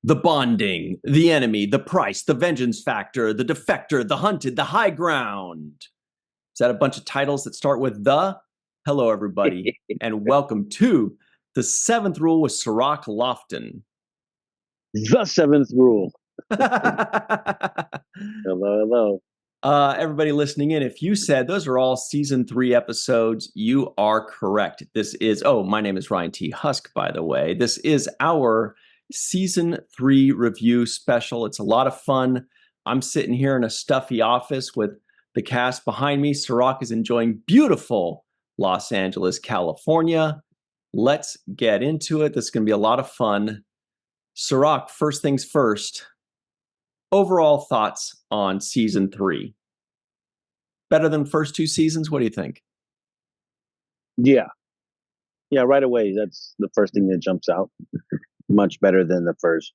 The bonding, the enemy, the price, the vengeance factor, the defector, the hunted, the high ground. Is that a bunch of titles that start with the? Hello, everybody, and welcome to the seventh rule with Sirach Lofton. The seventh rule. Hello, hello. Everybody listening in, if you said those are all season 3 episodes, you are correct. My name is Ryan T. Husk, by the way. This is our season 3 review special. It's a lot of fun. I'm sitting here in a stuffy office with the cast behind me. Sirach is enjoying beautiful Los Angeles, California. Let's get into it. This is going to be a lot of fun. Sirach, first things first. Overall thoughts on season 3. Better than first 2 seasons? What do you think? Yeah. Yeah, right away. That's the first thing that jumps out. Much better than the first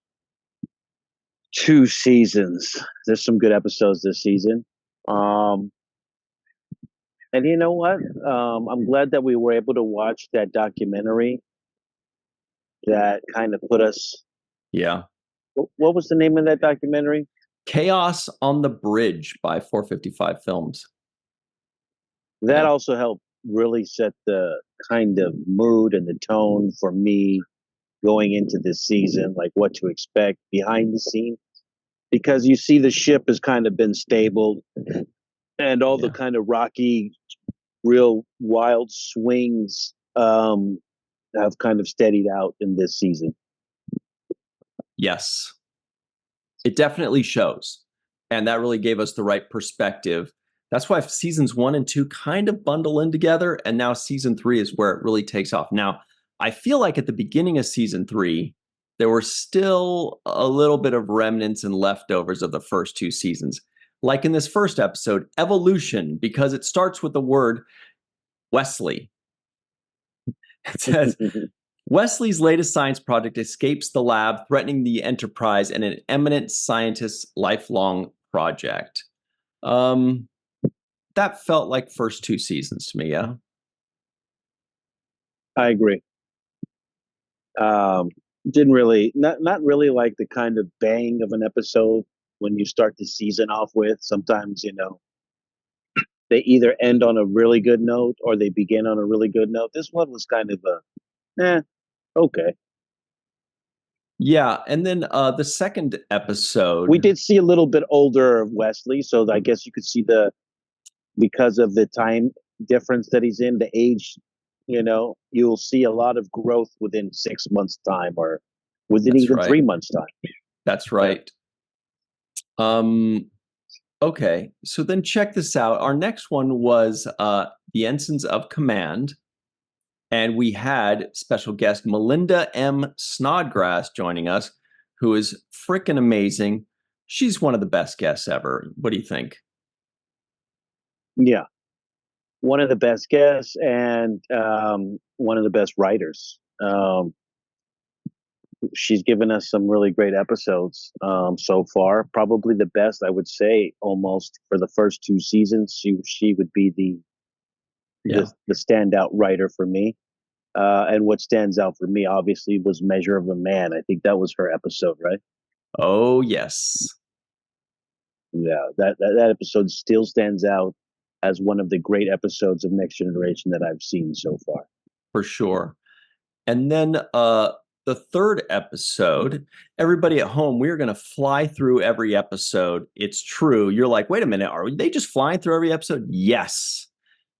2 seasons. There's some good episodes this season. And you know what? I'm glad that we were able to watch that documentary that kind of put us. Yeah. What was the name of that documentary? Chaos on the Bridge by 455 Films. That also helped really set the kind of mood and the tone for me going into this season, like what to expect behind the scene. Because you see the ship has kind of been stable and all the kind of rocky, real wild swings have kind of steadied out in this season. Yes. It definitely shows. And that really gave us the right perspective. That's why seasons 1 and 2 kind of bundle in together. And now season 3 is where it really takes off. Now, I feel like at the beginning of season 3, there were still a little bit of remnants and leftovers of the first 2 seasons. Like in this first episode, evolution, because it starts with the word Wesley. It says, Wesley's latest science project escapes the lab, threatening the Enterprise and an eminent scientist's lifelong project. That felt like first 2 seasons to me, yeah? I agree. Didn't really, not really like the kind of bang of an episode when you start the season off with. Sometimes, they either end on a really good note or they begin on a really good note. This one was kind of okay. Yeah, and then the second episode. We did see a little bit older Wesley, so I guess you could see because of the time difference that he's in, the age, you'll see a lot of growth within 6 months' time or within That's even right. 3 months' time. That's right. Okay, so then check this out. Our next one was the Ensigns of Command. And we had special guest Melinda M. Snodgrass joining us, who is freaking amazing. She's one of the best guests ever. What do you think? Yeah. One of the best guests and one of the best writers. She's given us some really great episodes so far. Probably the best, I would say, almost for the first 2 seasons. She would be the standout writer for me. And what stands out for me, obviously, was Measure of a Man. I think that was her episode, right? Oh, yes. Yeah, that episode still stands out as one of the great episodes of Next Generation that I've seen so far. For sure. And then the third episode, everybody at home, we're going to fly through every episode. It's true. You're like, wait a minute, are they just flying through every episode? Yes.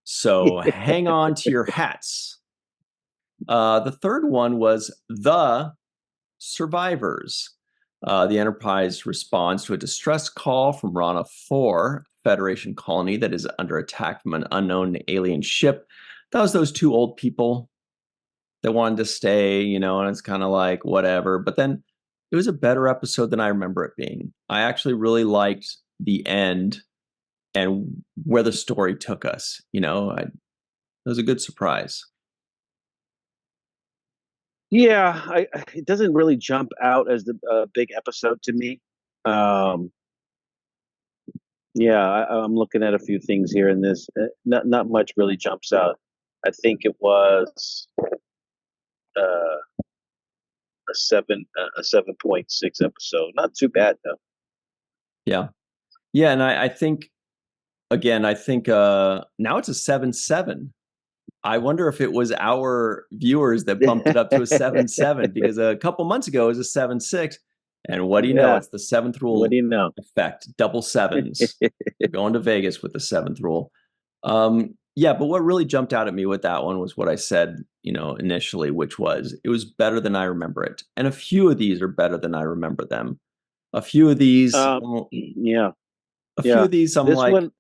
So hang on to your hats. The third one was The Survivors. The Enterprise responds to a distress call from Rana 4, Federation colony that is under attack from an unknown alien ship. That was those 2 old people that wanted to stay, and it's kind of like whatever. But then it was a better episode than I remember it being. I actually really liked the end and where the story took us. It was a good surprise. Yeah, it doesn't really jump out as the big episode to me. Yeah, I'm looking at a few things here in this. Not much really jumps out. I think it was a 7.6 episode. Not too bad though. Yeah. Yeah. And I think, again, I think now it's a 7.7. I wonder if it was our viewers that bumped it up to a 7.7 because a couple months ago it was a 7.6. And what do you know? Yeah. It's the seventh What do rule you know? effect, double sevens. We're going to Vegas with the seventh rule. Yeah, but what really jumped out at me with that one was what I said, initially, which was it was better than I remember it. And a few of these are better than I remember them. A few of these, Yeah, a few yeah. of these, I'm This like, one,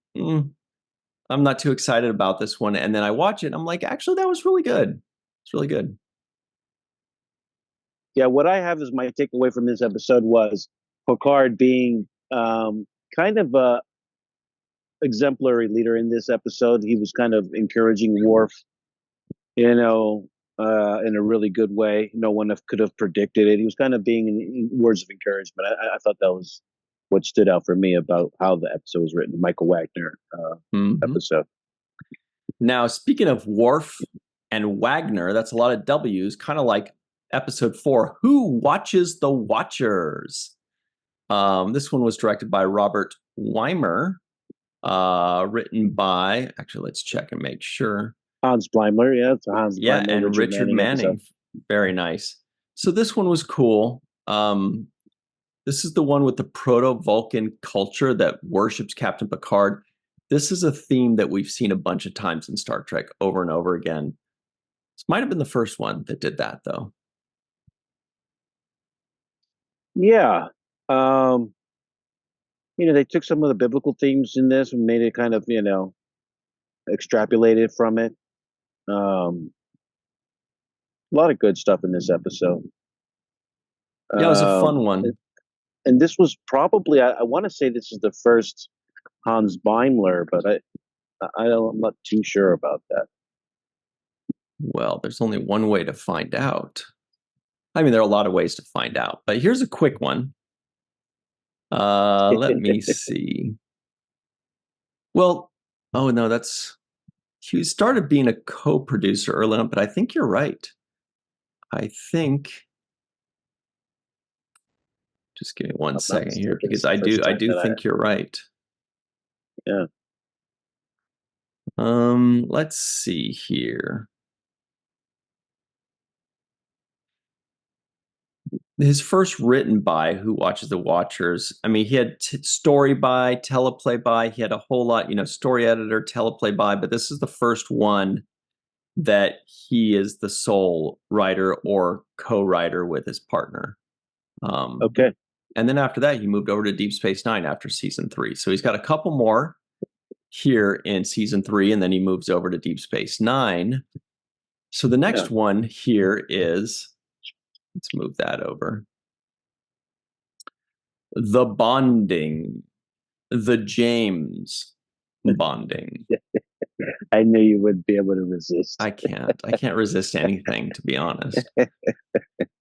I'm not too excited about this one. And then I watch it, I'm like, actually, that was really good. It's really good. yeah. What I have as my takeaway from this episode was Picard being kind of a exemplary leader in this episode. He was kind of encouraging Worf, in a really good way. No one could have predicted it. He was kind of being in words of encouragement. I thought that was what stood out for me about how the episode was written. Michael Wagner Mhm. episode. Now, speaking of Worf and Wagner, that's a lot of W's, kind of like episode 4, Who Watches the Watchers? This one was directed by Robert Weimer, written by, actually, let's check and make sure. Hans Bleimer, yeah, it's a Hans Yeah, Bleimer, and Richard Richard Manning episode. Manning. Very nice. So this one was cool. This is the one with the proto-Vulcan culture that worships Captain Picard. This is a theme that we've seen a bunch of times in Star Trek over and over again. This might have been the first one that did that, though. Yeah. Um, they took some of the biblical themes in this and made it kind of, extrapolated from it. A lot of good stuff in this episode. Yeah, it was a Um, fun one. and this was probably, I want to say this is the first Hans Beimler, but I'm not too sure about that. Well, there's only one way to find out. I mean, there are a lot of ways to find out, but here's a quick one. Let me see. Well, oh no, he started being a co-producer early on, but I think you're right. I think just give me one I'm not second here mistaken. because It's the I do first I time do that think you're right. yeah. Let's see here. His first written by Who Watches the Watchers. I mean, he had story by, teleplay by. He had a whole lot, story editor, teleplay by. But this is the first one that he is the sole writer or co-writer with his partner. Okay. And then after that, he moved over to Deep Space Nine after season 3. So he's got a couple more here in season 3, and then he moves over to Deep Space Nine. So the next one here is, let's move that over. The Bonding, the James Bonding. I knew you wouldn't be able to resist. I can't resist anything, to be honest.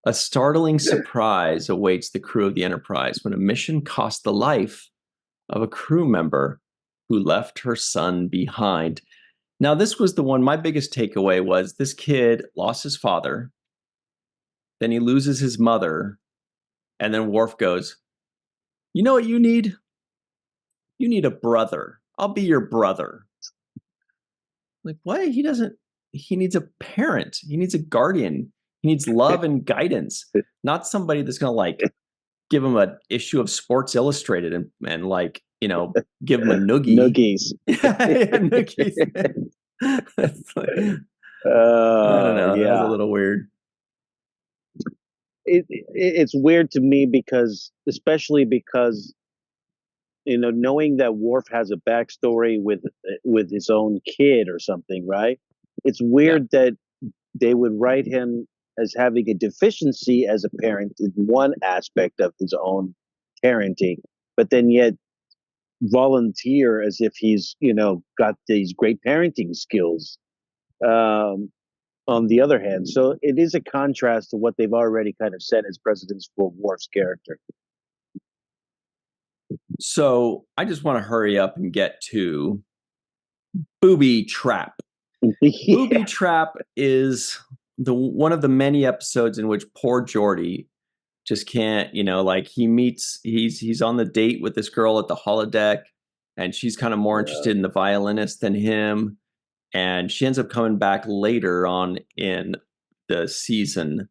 A startling surprise awaits the crew of the Enterprise when a mission costs the life of a crew member who left her son behind. Now, this was the one, my biggest takeaway was this kid lost his father, then he loses his mother, and then Worf goes, you know what you need? You need a brother. I'll be your brother. Like, what? He needs a parent. He needs a guardian. He needs love and guidance, not somebody that's going to like give him an issue of Sports Illustrated and like, give him a noogie. Noogies. Yeah, noogies. I don't know. That was a Yeah. little weird. It's weird to me especially because knowing that Worf has a backstory with his own kid or something, right? It's Yeah. weird that they would write him as having a deficiency as a parent in one aspect of his own parenting, but then yet volunteer as if he's got these great parenting skills. On the other hand, so it is a contrast to what they've already kind of set as precedents for Worf's character. So I just want to hurry up and get to Booby Trap. Yeah. Booby Trap is the one of the many episodes in which poor Geordi just can't, like he's on the date with this girl at the holodeck, and she's kind of more Yeah. interested in the violinist than him, and she ends up coming back later on in the season.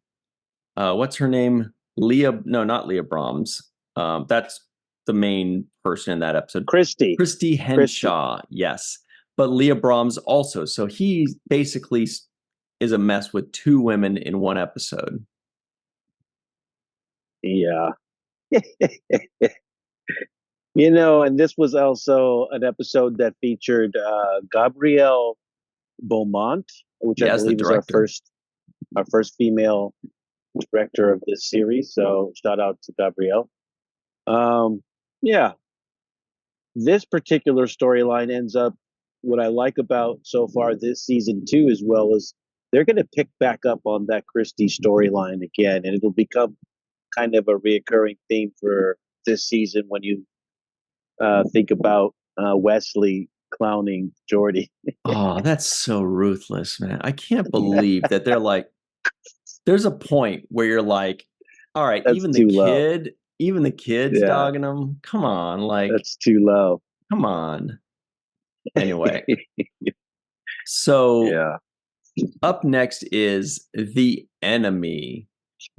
What's her name? Leah? No, not Leah Brahms. That's the main person in that episode. Christy. Christy Henshaw, yes, but Leah Brahms also. So he basically is a mess with two women in one episode. Yeah. And this was also an episode that featured Gabrielle Beaumont, which I Yes, the believe is director. our first female director of this series. So shout out to Gabrielle. Yeah, this particular storyline ends up what I like about so far this season too, as well as they're going to pick back up on that Christie storyline again, and it'll become kind of a reoccurring theme for this season when you think about Wesley clowning Jordy. Oh, that's so ruthless, man. I can't believe that they're like, there's a point where you're like, all right, That's too low. even the kid's Yeah, dogging them. Come on, like, that's too low. come on. Anyway, so Yeah. up next is The Enemy.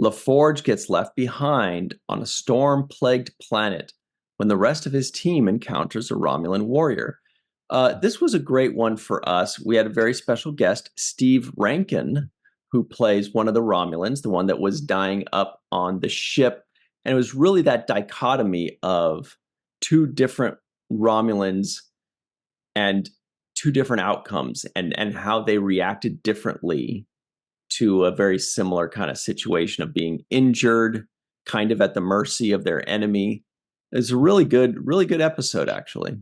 LaForge gets left behind on a storm-plagued planet when the rest of his team encounters a Romulan warrior. This was a great one for us. We had a very special guest, Steve Rankin, who plays one of the Romulans, the one that was dying up on the ship. And it was really that dichotomy of two different Romulans and two different outcomes, and how they reacted differently to a very similar kind of situation of being injured, kind of at the mercy of their enemy. It's a really good episode, actually.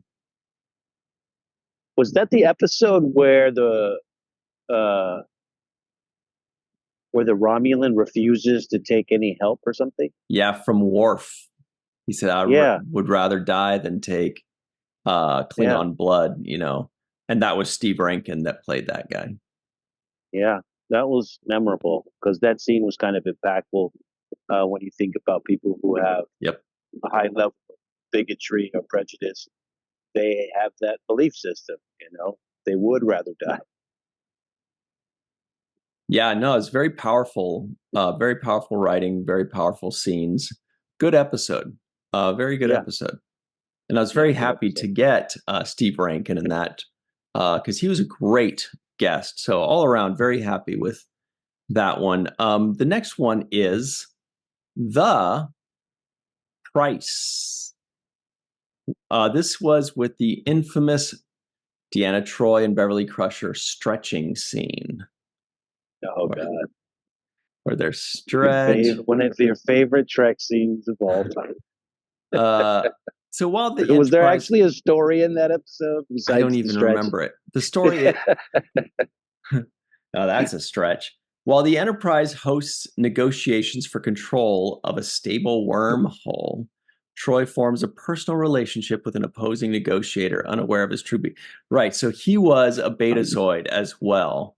Was that the episode uh, where the Romulan refuses to take any help or something? Yeah, from Worf. He said, Yeah, would rather die than take yeah, Klingon blood, And that was Steve Rankin that played that guy. yeah. That was memorable because that scene was kind of impactful when you think about people who have Yep. a high level of bigotry or prejudice. They have that belief system, they would rather die. Yeah, no, it's very powerful writing, very powerful scenes. Good episode. Very good Yeah, episode. And I was yeah, very good happy to episode. get Steve Rankin in that because he was a great guest. So all around, very happy with that one. The next one is The Price. This was with the infamous Deanna Troi and Beverly Crusher stretching scene Oh where, God, where they're stretch. one of your favorite Trek scenes of all time. Uh, so while the Was there Enterprise, actually a story in that episode I don't besides the even stretch? remember it. The story, oh, that's a stretch. While the Enterprise hosts negotiations for control of a stable wormhole, Troy forms a personal relationship with an opposing negotiator, unaware of his true right. So he was a Betazoid as well,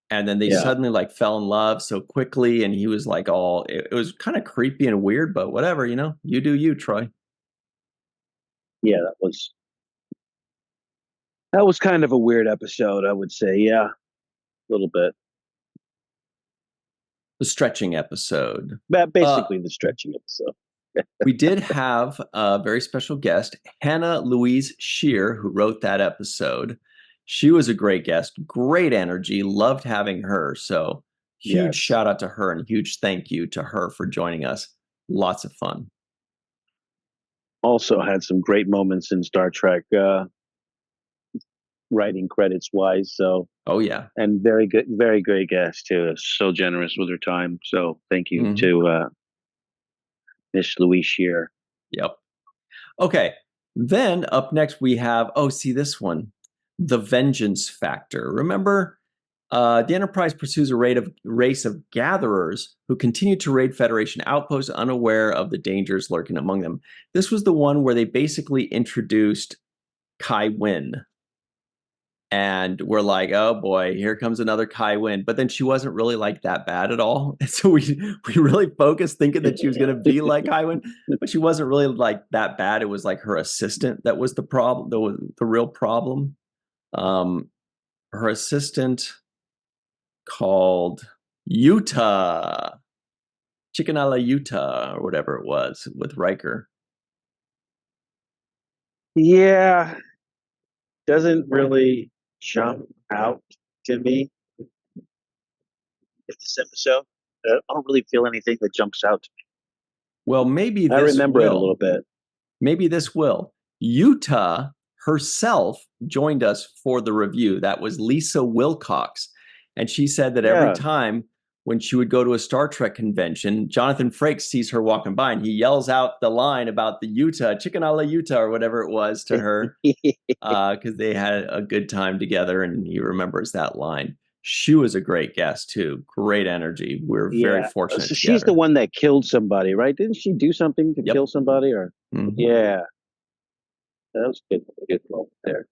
and then they Yeah, suddenly like fell in love so quickly, and he was like all. It was kind of creepy and weird, but whatever, you do you, Troy. yeah, that was kind of a weird episode, I would say. Yeah, a little bit. The stretching episode. But Uh, basically the stretching episode. We did have a very special guest, Hannah Louise Shear, who wrote that episode. She was a great guest, great energy, loved having her. So, huge Yes. shout out to her and huge thank you to her for joining us. Lots of fun. Also had some great moments in Star Trek, writing credits wise. So, Oh, yeah. and very great guest too. So generous with her time. So thank you Mhm. to Miss Louise Shear. Yep. Okay. Then up next, we have, see this one, The Vengeance Factor. Remember, the Enterprise pursues a race of gatherers who continue to raid Federation outposts, unaware of the dangers lurking among them. This was the one where they basically introduced Kai Wynn. And we're like, oh boy, here comes another Kai Wynn. But then she wasn't really like that bad at all. And so we really focused thinking that she was gonna be like Kai Wynn, but she wasn't really like that bad. It was like her assistant that was the problem, the real problem. Um, her assistant called Utah, Chicken a la Utah, or whatever it was with Riker. Yeah, doesn't really jump out to me in this episode. I don't really feel anything that jumps out. Well, maybe I this remember it a will. little bit. Maybe this will. Utah herself joined us for the review. That was Lisa Wilcox. And she said that every Yeah. time when she would go to a Star Trek convention, Jonathan Frakes sees her walking by and he yells out the line about the Utah, chicken a la Utah, or whatever it was to her, because they had a good time together and he remembers that line. She was a great guest too. Great energy. We're very Yeah. fortunate So to get she's the her. one that killed somebody, right? Didn't she do something to Yep. kill somebody? Or Mhm. yeah, that was good. Good moment there.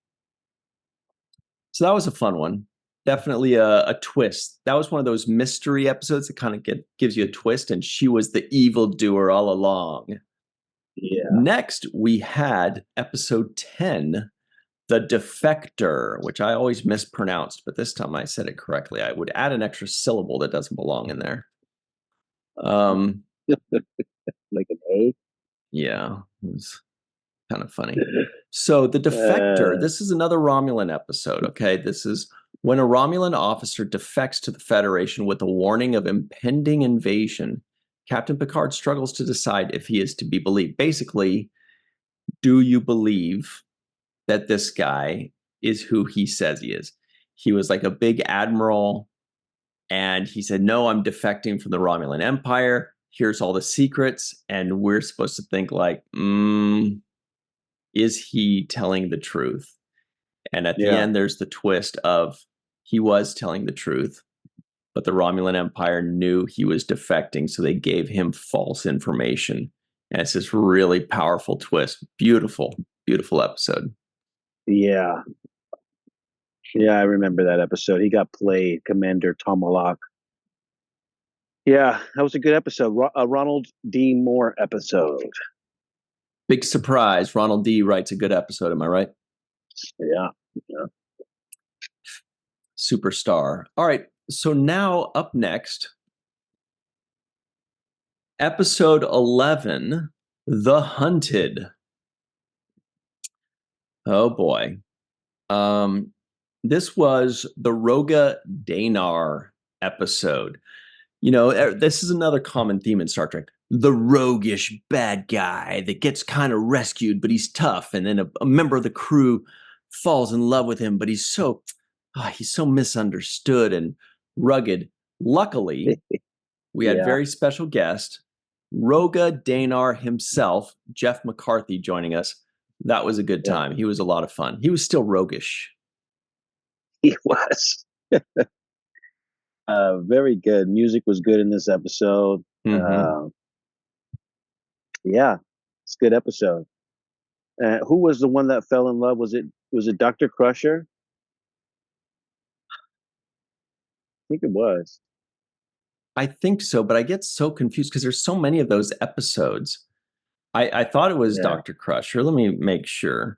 So that was a fun one. Definitely a twist. That was one of those mystery episodes that kind of gives you a twist, and she was the evil doer all along. Yeah. Next, we had episode 10, The Defector, which I always mispronounced, but this time I said it correctly. I would add an extra syllable that doesn't belong in there. Um, Like an A. yeah, it was kind of funny. So the defector, Uh, this is another Romulan episode, okay? This is when a Romulan officer defects to the Federation with a warning of impending invasion. Captain Picard struggles to decide if he is to be believed. Basically, do you believe that this guy is who he says he is? He was like a big admiral, and he said, no, I'm defecting from the Romulan Empire. Here's all the secrets. And we're supposed to think like, is he telling the truth? And at the yeah. end, there's the twist of he was telling the truth, but the Romulan Empire knew he was defecting, so they gave him false information. And it's this really powerful twist. Beautiful, beautiful episode. Yeah. Yeah, I remember that episode. He got played, Commander Tomalak. Yeah, that was a good episode. A Ronald D. Moore episode. Big surprise. Ronald D writes a good episode. Am I right? Yeah. Yeah. Superstar. All right. So now up next, episode 11, The Hunted. Oh boy. Um, this was the Roga Danar episode. You know, this is another common theme in Star Trek. The roguish bad guy that gets kind of rescued, but he's tough. And then a member of the crew falls in love with him, but he's so misunderstood and rugged. Luckily, we had Yeah. very special guest, Roga Danar himself, Jeff McCarthy, joining us. That was a good Yeah. time. He was a lot of fun. He was still roguish. He was. Very good. Music was good in this episode. Mm-hmm. Yeah, it's a good episode. Who was the one that fell in love? Was it Dr. Crusher? I think it was. I think so, but I get so confused because there's so many of those episodes. I thought it was Yeah. Dr. Crusher. Let me make sure.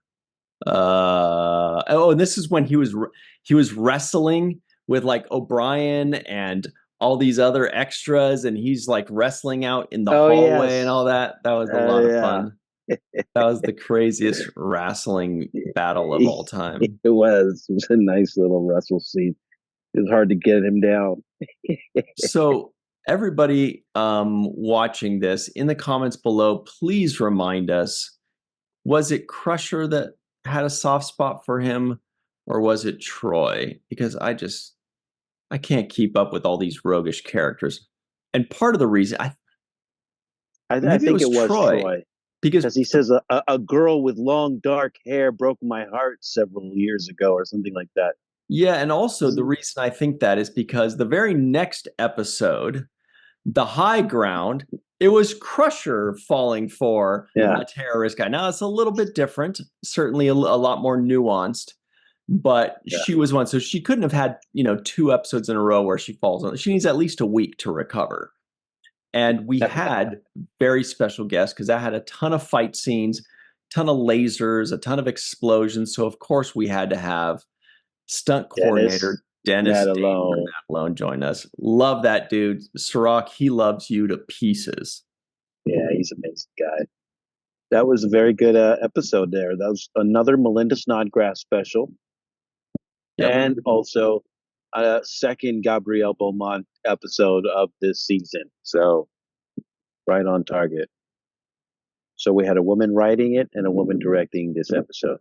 And this is when he was wrestling with like O'Brien and all these other extras, and he's like wrestling out in the Oh hallway and yes. all that. That was a lot of Yeah. fun. That was the craziest wrestling battle of all time. It was. It was a nice little wrestle scene. It was hard to get him down. So everybody watching this in the comments below, please remind us, was it Crusher that had a soft spot for him, or was it Troy? Because I can't keep up with all these roguish characters. And part of the reason I maybe it think was it was Troy, Troy because because he says a girl with long dark hair broke my heart several years ago or something like that. yeah, and also the reason I think that is because the very next episode, The High Ground, it was Crusher falling for Yeah. a terrorist guy. Now it's a little bit different, certainly a lot more nuanced, but Yeah. she was one. So she couldn't have had, 2 episodes in a row where she falls on. She needs at least a week to recover. And we had very special guests because that had a ton of fight scenes, ton of lasers, a ton of explosions. So of course we had to have stunt Dennis, coordinator Dennis not Danger alone. Matalone join us. Love that dude. Sirach, he loves you to pieces. Yeah, he's an amazing guy. That was a very good episode there. That was another Melinda Snodgrass special, Yep. and also a second Gabrielle Beaumont episode of this season. So right on target. So we had a woman writing it and a woman directing this episode.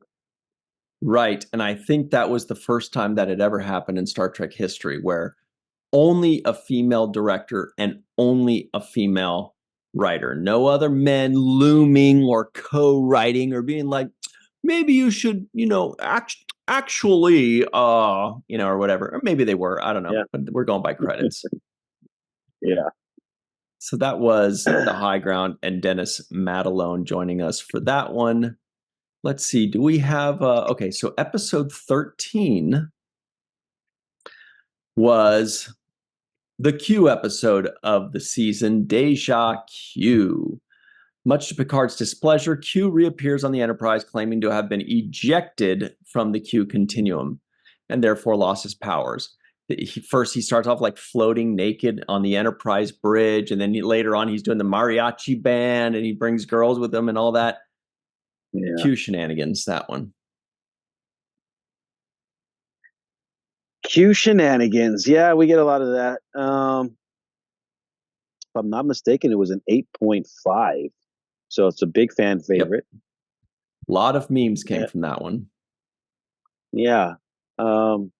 Right. And I think that was the first time that had ever happened in Star Trek history where only a female director and only a female writer. No other men looming or co-writing or being like, maybe you should, actually, or whatever. Or maybe they were. I don't know. Yeah, But we're going by credits. yeah. So that was the high ground, and Dennis Matalone joining us for that one. Let's see. Do we have okay, so episode 13 was the Q episode of the season, Deja Q. Much to Picard's displeasure, Q reappears on the Enterprise claiming to have been ejected from the Q continuum and therefore lost his powers. First, he starts off like floating naked on the Enterprise bridge, and then later on, he's doing the mariachi band and he brings girls with him and all that. Yeah. Q shenanigans, that one. Q shenanigans. Yeah, we get a lot of that. If I'm not mistaken, it was an 8.5. So it's a big fan favorite. Yep. A lot of memes came Yeah. from that one. Yeah. Um,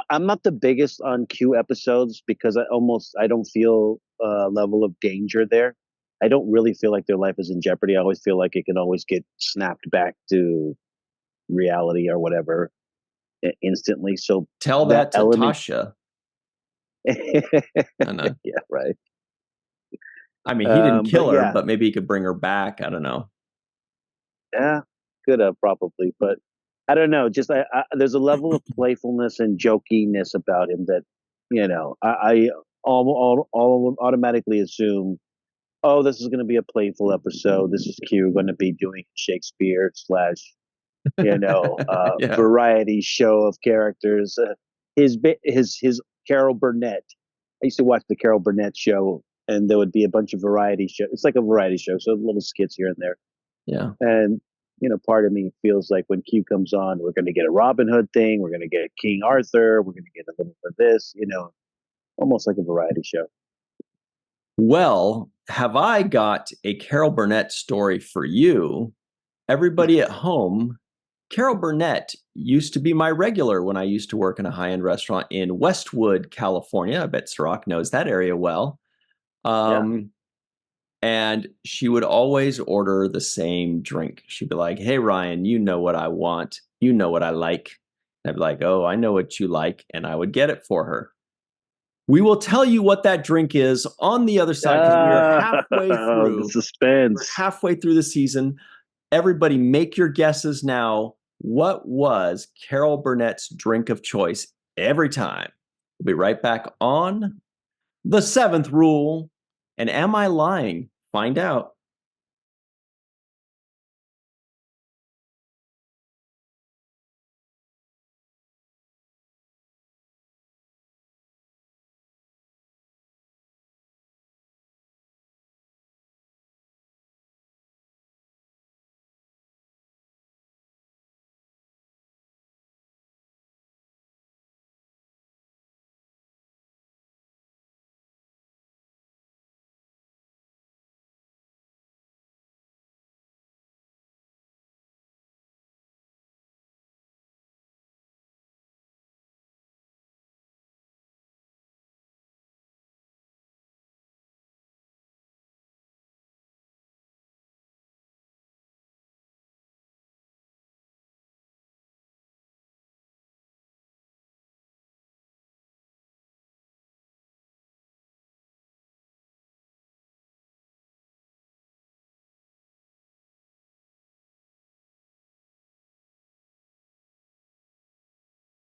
I'm not the biggest on Q episodes because I don't feel a level of danger there. I don't really feel like their life is in jeopardy. I always feel like it can always get snapped back to reality or whatever instantly. So Tell that that to element, Tasha. yeah, I know. right. I mean, he didn't But kill her, yeah, but maybe he could bring her back. I don't know. yeah, could have probably, but I don't know. Just there's a level of playfulness and jokiness about him that I all automatically assume, oh, this is going to be a playful episode. This is Q going to be doing Shakespeare slash Yeah. variety show of characters. His Carol Burnett. I used to watch the Carol Burnett show, and there would be a bunch of variety show. It's like a variety show, so little skits here and there. Yeah. And part of me feels like when Q comes on, we're going to get a Robin Hood thing. We're going to get King Arthur. We're going to get a little bit of this. Almost like a variety show. Well, have I got a Carol Burnett story for you? Everybody at home, Carol Burnett used to be my regular when I used to work in a high-end restaurant in Westwood, California. I bet Sirach knows that area well. Yeah. And she would always order the same drink. She'd be like, "Hey, Ryan, you know what I want. You know what I like." And I'd be like, "Oh, I know what you like." And I would get it for her. We will tell you what that drink is on the other side because we are halfway The through. We're suspense. halfway through the season. Everybody, make your guesses now. What was Carol Burnett's drink of choice every time? We'll be right back on The Seventh Rule. And am I lying? Find out.